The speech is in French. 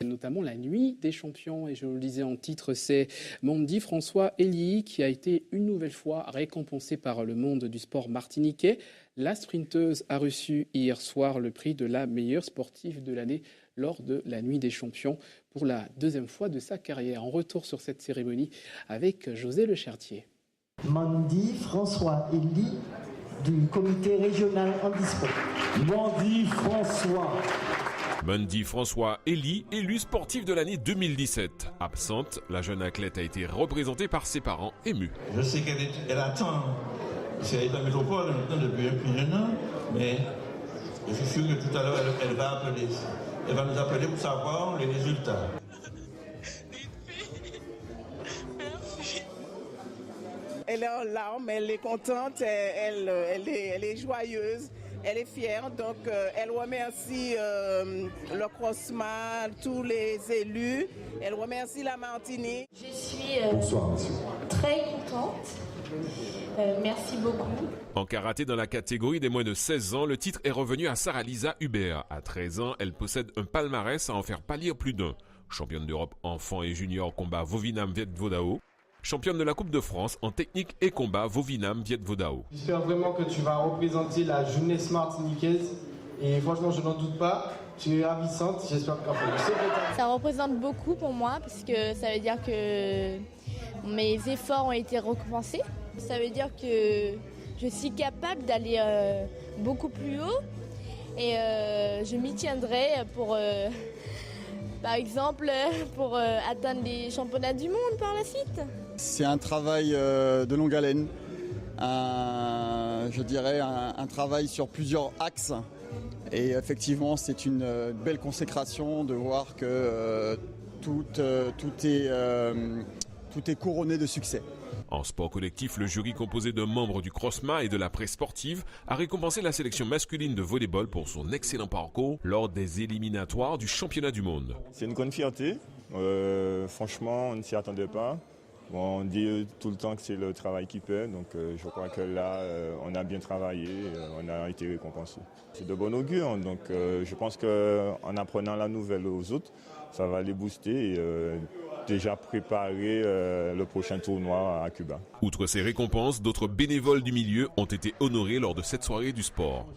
Notamment la nuit des champions, et je le disais en titre, c'est Mandy François Elie qui a été une nouvelle fois récompensée par le monde du sport martiniquais. La sprinteuse a reçu hier soir le prix de la meilleure sportive de l'année lors de la nuit des champions pour la deuxième fois de sa carrière. En retour sur cette cérémonie avec José Lechartier. Mandy François Elie du comité régional handisport. Mandy François Elie, élue sportive de l'année 2017. Absente, la jeune athlète a été représentée par ses parents émus. Je sais qu'elle attend. C'est la métropole maintenant depuis plus d'un an, mais je suis sûr que tout à l'heure, elle va appeler. Elle va nous appeler pour savoir les résultats. Elle est en larmes, elle est contente, elle est joyeuse. Elle est fière, donc elle remercie le CROSMA, tous les élus, elle remercie la Martinique. Je suis très contente, merci beaucoup. En karaté dans la catégorie des moins de 16 ans, le titre est revenu à Sarah-Lisa Hubert. À 13 ans, elle possède un palmarès à en faire pâlir plus d'un. Championne d'Europe enfants et juniors combat Vovinam Viet Vodao. Championne de la Coupe de France en technique et combat Vovinam Viet Vodao. J'espère vraiment que tu vas représenter la jeunesse martiniquaise et franchement je n'en doute pas, tu es ravissante, j'espère que ça représente beaucoup pour moi parce que ça veut dire que mes efforts ont été récompensés. Ça veut dire que je suis capable d'aller beaucoup plus haut et je m'y tiendrai pour... par exemple, pour atteindre les championnats du monde par la suite. C'est un travail de longue haleine, je dirais un travail sur plusieurs axes. Et effectivement, c'est une belle consécration de voir que tout est couronné de succès. En sport collectif, le jury composé de membres du CROSMA et de la presse sportive a récompensé la sélection masculine de volleyball pour son excellent parcours lors des éliminatoires du championnat du monde. C'est une grande fierté. Franchement, on ne s'y attendait pas. Bon, on dit tout le temps que c'est le travail qui paie, donc je crois que là, on a bien travaillé, on a été récompensé. C'est de bon augure, donc je pense qu'en apprenant la nouvelle aux autres, ça va les booster et déjà préparer le prochain tournoi à Cuba. Outre ces récompenses, d'autres bénévoles du milieu ont été honorés lors de cette soirée du sport.